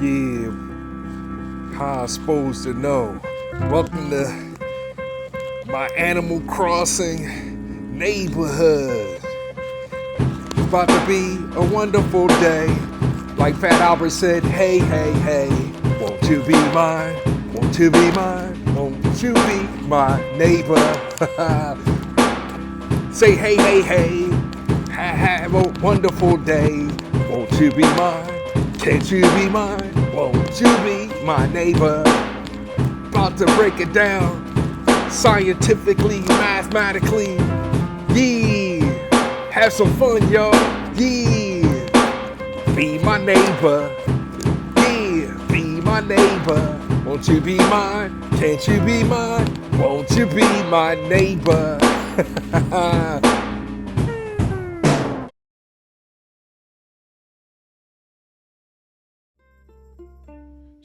Yeah, how I supposed to know? Welcome to my Animal Crossing neighborhood. It's about to be a wonderful day. Like Fat Albert said, hey, hey, hey, won't you be mine? Won't you be mine? Won't you be my neighbor? Say hey, hey, hey, have a wonderful day. Won't you be mine? Can't you be mine? Won't you be my neighbor? About to break it down scientifically, mathematically. Yeah, have some fun, y'all. Yeah, be my neighbor. Yeah, be my neighbor. Won't you be mine? Can't you be mine? Won't you be my neighbor?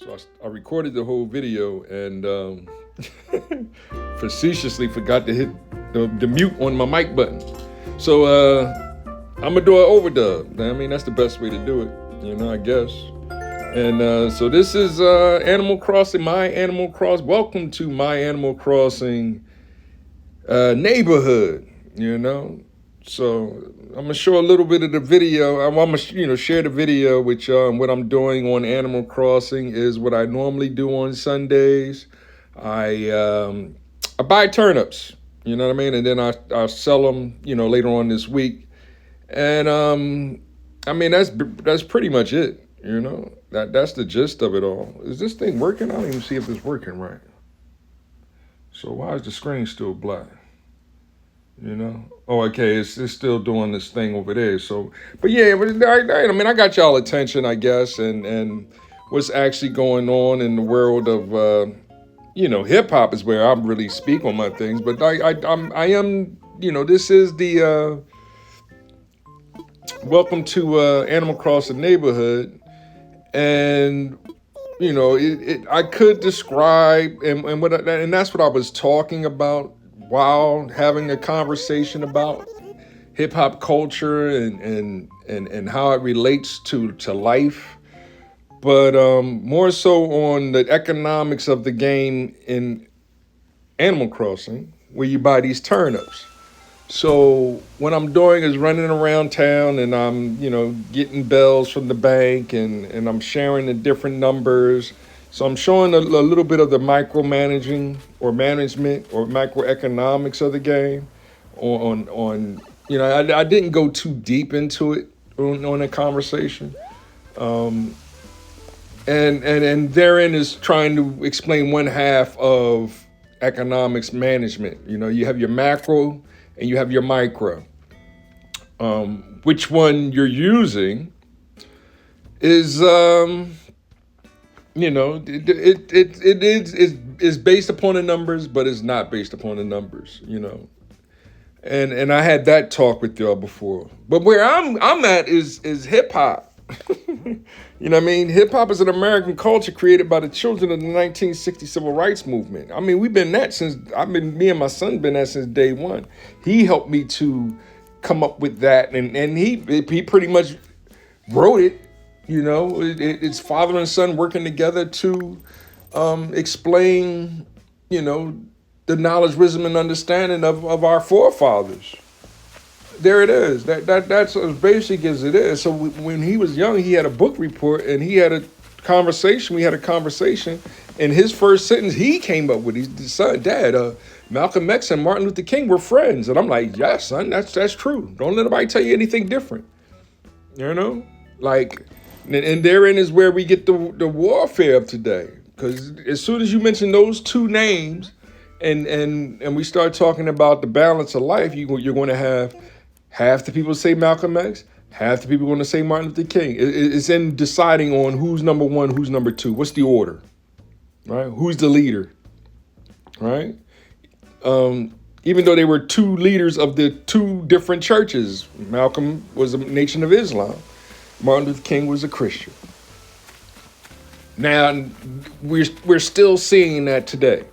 So I recorded the whole video and facetiously forgot to hit the mute on my mic button. So I'm gonna do an overdub. I mean, that's the best way to do it, I guess. And so this is Animal Crossing, my Animal Cross. Welcome to my Animal Crossing neighborhood, So I'm gonna show a little bit of the video. I'm gonna, share the video, which what I'm doing on Animal Crossing is what I normally do on Sundays. I buy turnips, you know what I mean, and then I sell them, later on this week. And I mean that's pretty much it, That's the gist of it all. Is this thing working? I don't even see if it's working right. So why is the screen still black? Oh, okay, it's still doing this thing over there. So, but yeah, I mean, I got y'all attention, I guess, and what's actually going on in the world of, hip hop is where I really speak on my things. But I am, this is the welcome to Animal Crossing neighborhood, and I could describe and that's what I was talking about while having a conversation about hip hop culture and how it relates to life, but more so on the economics of the game in Animal Crossing, where you buy these turnips. So what I'm doing is running around town and I'm, getting bells from the bank and I'm sharing the different numbers. So I'm showing a little bit of the micromanaging or management or macroeconomics of the game on I didn't go too deep into it on a conversation. And therein is trying to explain one half of economics management. You have your macro and you have your micro. Which one you're using is, it is based upon the numbers, but it's not based upon the numbers, And I had that talk with y'all before. But where I'm at is hip hop. You know what I mean? Hip hop is an American culture created by the children of the 1960 civil rights movement. I mean, me and my son been that since day one. He helped me to come up with that, and he pretty much wrote it. It's father and son working together to explain, the knowledge, wisdom, and understanding of our forefathers. There it is. That's as basic as it is. So when he was young, he had a book report and he had a conversation. We had a conversation, and his first sentence he came up with, his son, Dad, Malcolm X and Martin Luther King were friends. And I'm like, yes, son, that's true. Don't let anybody tell you anything different. Like, and therein is where we get the warfare of today. Because as soon as you mention those two names, and we start talking about the balance of life, you're going to have half the people say Malcolm X, half the people going to say Martin Luther King. It's in deciding on who's number one, who's number two. What's the order, right? Who's the leader, right? Even though they were two leaders of the two different churches. Malcolm was a Nation of Islam. Martin Luther King was a Christian. Now, we're still seeing that today.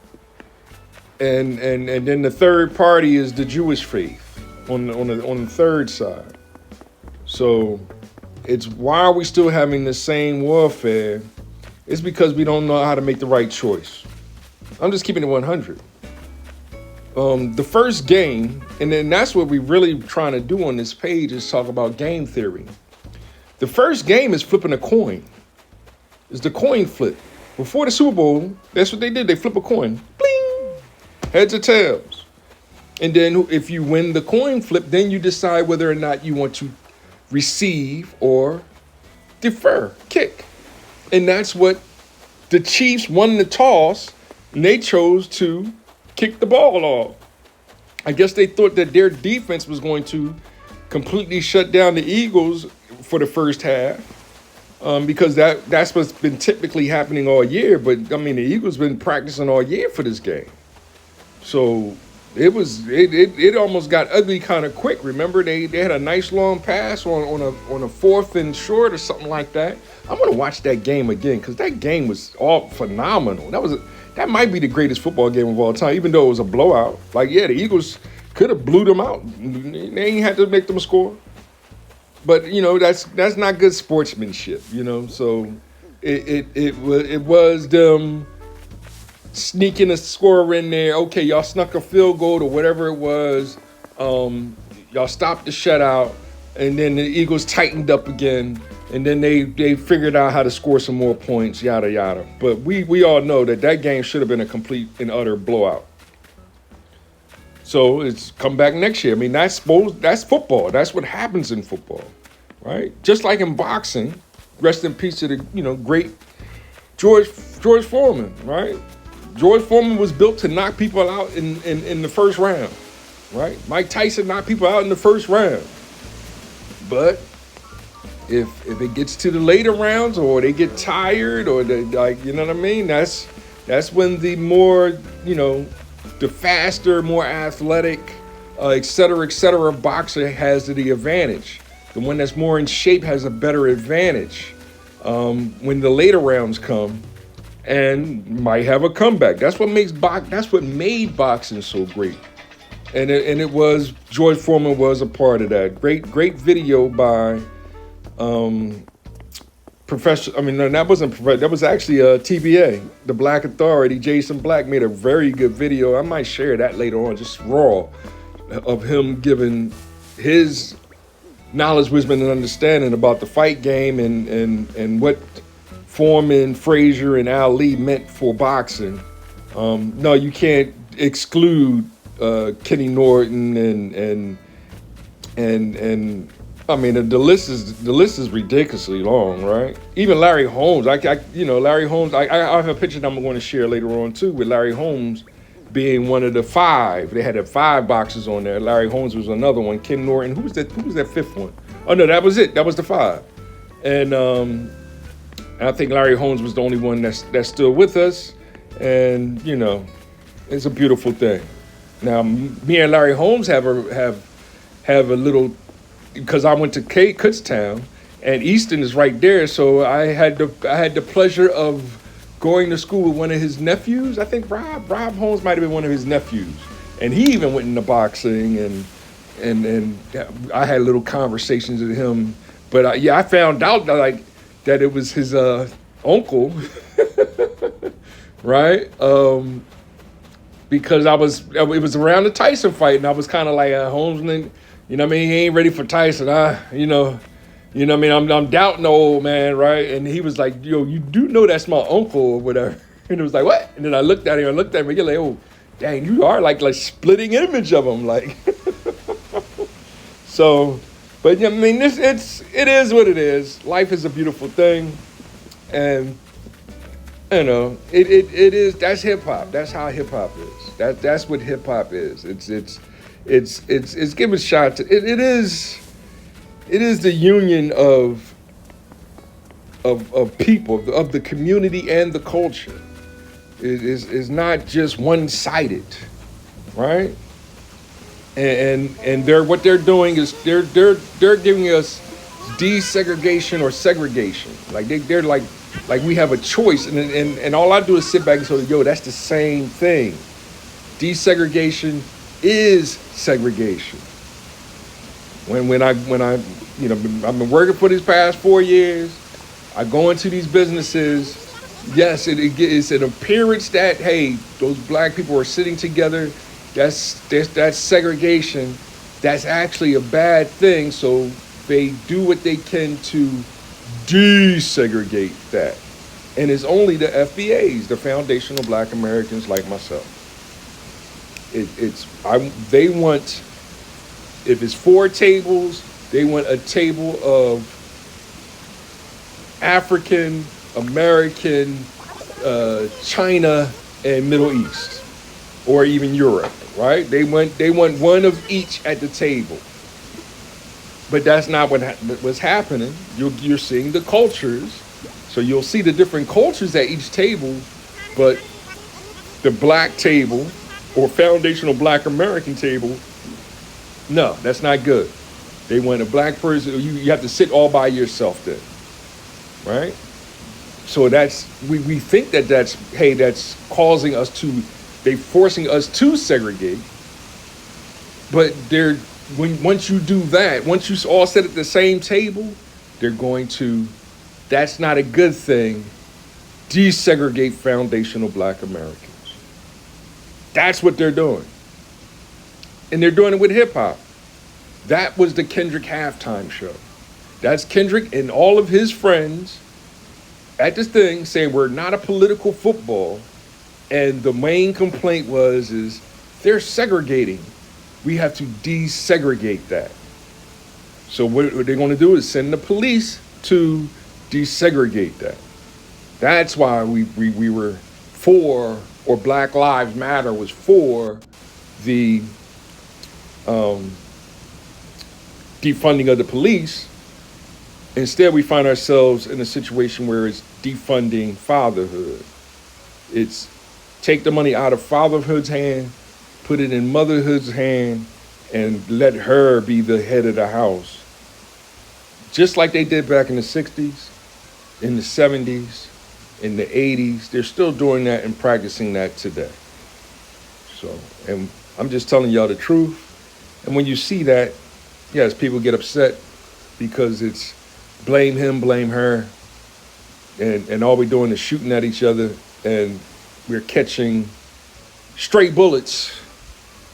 And then the third party is the Jewish faith on the third side. So it's why are we still having the same warfare It's because we don't know how to make the right choice. I'm just keeping it 100. The first game, and then that's what we really trying to do on this page is talk about game theory. The first game is flipping a coin. It's the coin flip. Before the Super Bowl, that's what they did. They flip a coin. Bling! Heads or tails. And then if you win the coin flip, then you decide whether or not you want to receive or defer, kick. And that's what the Chiefs won the toss, and they chose to kick the ball off. I guess they thought that their defense was going to completely shut down the Eagles for the first half, because that's what's been typically happening all year. But I mean, the Eagles been practicing all year for this game, so it almost got ugly kind of quick. Remember, they had a nice long pass on a 4th and short or something like that. I'm gonna watch that game again because that game was all phenomenal. That might be the greatest football game of all time, even though it was a blowout. Like, yeah, the Eagles could have blew them out. They ain't had to make them score. But, that's not good sportsmanship, So it was them sneaking a score in there. Okay, y'all snuck a field goal or whatever it was. Y'all stopped the shutout. And then the Eagles tightened up again. And then they figured out how to score some more points, yada, yada. But we all know that game should have been a complete and utter blowout. So it's come back next year. I mean, that's football. That's what happens in football, right? Just like in boxing, rest in peace to the, great George Foreman, right? George Foreman was built to knock people out in the first round, right? Mike Tyson knocked people out in the first round. But if it gets to the later rounds or they get tired or they, you know what I mean? That's when the more, the faster, more athletic, et cetera, boxer has the advantage. The one that's more in shape has a better advantage when the later rounds come and might have a comeback. That's what made boxing so great. And it was, George Foreman was a part of that. Great video by professional. I mean, no, that wasn't professional. That was actually TBA, the Black Authority. Jason Black made a very good video. I might share that later on, just raw, of him giving his knowledge, wisdom, and understanding about the fight game and what Foreman, Frazier, and Ali meant for boxing. No, you can't exclude Kenny Norton and I mean, the list is ridiculously long, right? Even Larry Holmes, Larry Holmes. I have a picture that I'm going to share later on too, with Larry Holmes being one of the 5. They had 5 boxers on there. Larry Holmes was another one. Ken Norton. Who was that 5th one? Oh no, that was it. That was the 5. And I think Larry Holmes was the only one that's still with us. And it's a beautiful thing. Now, me and Larry Holmes have a little. Because I went to Kutztown, and Easton is right there, so I had the pleasure of going to school with one of his nephews. I think Rob Holmes might have been one of his nephews, and he even went into boxing, and I had little conversations with him. But I found out that it was his uncle, right? Because it was around the Tyson fight, and I was kind of like Holmes. You know what I mean? He ain't ready for Tyson. You know what I mean? I'm doubting the old man, right? And he was like, yo, you do know that's my uncle or whatever. And it was like, what? And then I looked at him and you're like, oh, dang, you are like splitting image of him. Like, so, but I mean, it is what it is. Life is a beautiful thing. And, it is, that's hip hop. That's how hip hop is. That's what hip hop is. It's giving shot to it is the union of people, of the community and the culture. It is not just one-sided, right? And what they're doing is they're giving us desegregation or segregation. Like they're like we have a choice, and all I do is sit back and say, yo, that's the same thing. Desegregation is segregation. When I I've been working for these past 4 years, I go into these businesses, Yes, it's an appearance that, hey, those black people are sitting together. That's segregation. That's actually a bad thing. So they do what they can to desegregate that. And it's only the FBAs, the foundational Black Americans like myself. They want, if it's 4 tables, they want a table of African, American, China, and Middle East, or even Europe, right? They want one of each at the table. But that's not what's happening. You're seeing the cultures, so you'll see the different cultures at each table, but the black table or foundational Black American table, no, that's not good. They want a black person. You have to sit all by yourself then, right? So we think that's causing us to, they forcing us to segregate. But once you do that, once you all sit at the same table, they're going to, that's not a good thing, desegregate foundational Black Americans. That's what they're doing. And they're doing it with hip hop. That was the Kendrick halftime show. That's Kendrick and all of his friends at this thing saying we're not a political football. And the main complaint is they're segregating. We have to desegregate that. So what they're going to do is send the police to desegregate that. That's why we were for, or Black Lives Matter was for the defunding of the police. Instead, we find ourselves in a situation where it's defunding fatherhood. It's take the money out of fatherhood's hand, put it in motherhood's hand, and let her be the head of the house. Just like they did back in the 60s, in the 70s, in the 80s. They're still doing that and practicing that today. So, and I'm just telling y'all the truth. And when you see that, yes, people get upset because it's blame him, blame her. And all we're doing is shooting at each other, and we're catching stray bullets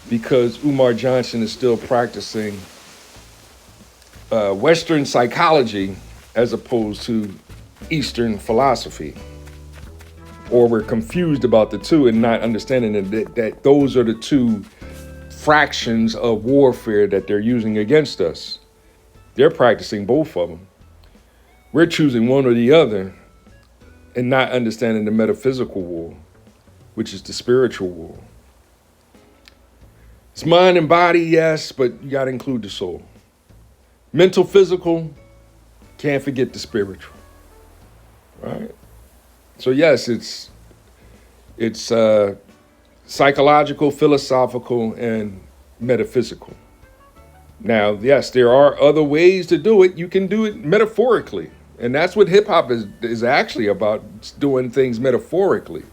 because Umar Johnson is still practicing Western psychology as opposed to Eastern philosophy. Or we're confused about the two and not understanding that those are the two fractions of warfare that they're using against us. They're practicing both of them. We're choosing one or the other and not understanding the metaphysical war, which is the spiritual war. It's mind and body, yes, but you got to include the soul. Mental, physical, can't forget the spiritual, right? So yes, it's psychological, philosophical, and metaphysical. Now, yes, there are other ways to do it. You can do it metaphorically. And that's what hip hop is actually about, doing things metaphorically.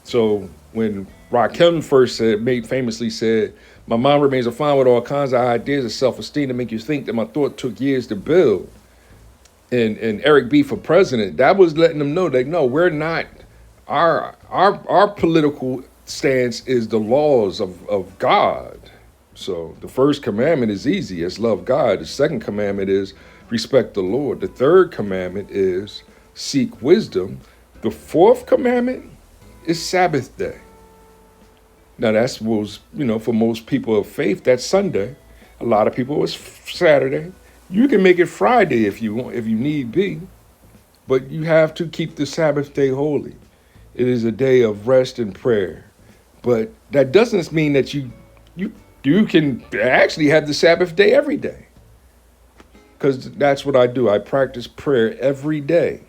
So when Rakim first famously said, my mind remains afine with all kinds of ideas of self-esteem to make you think that my thought took years to build. And Eric B. for president, that was letting them know that, no, we're not, our political stance is the laws of God. So the first commandment is easy, it's love God. The second commandment is respect the Lord. The third commandment is seek wisdom. The fourth commandment is Sabbath day. Now that's was, for most people of faith, that's Sunday. A lot of people it's Saturday. You can make it Friday if you want, if you need be, but you have to keep the Sabbath day holy. It is a day of rest and prayer. But that doesn't mean that you can actually have the Sabbath day every day. Because that's what I do. I practice prayer every day.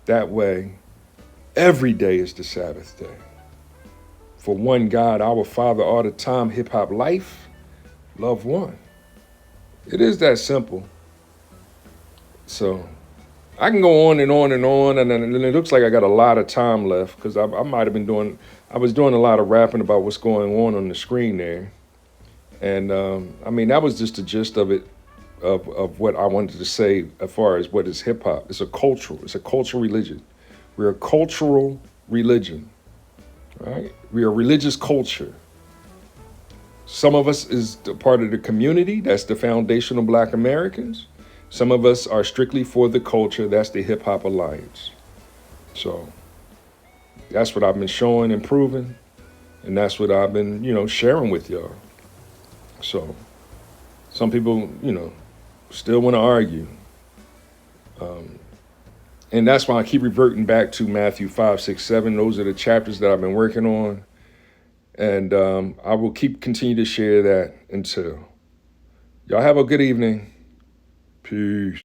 That way, every day is the Sabbath day. For one God, our Father, all the time, hip hop life, love one. It is that simple. So I can go on and on and on, and it looks like I got a lot of time left because I might have been I was doing a lot of rapping about what's going on the screen there. And that was just the gist of it, of what I wanted to say as far as what is hip hop. It's a cultural religion. We're a cultural religion, right? We are a religious culture. Some of us is a part of the community. That's the foundational Black Americans. Some of us are strictly for the culture. That's the Hip Hop Alliance. So that's what I've been showing and proving. And that's what I've been, sharing with y'all. So some people, still want to argue. And that's why I keep reverting back to Matthew 5, 6, 7. Those are the chapters that I've been working on. And I will continue to share that until. Y'all have a good evening. Peace.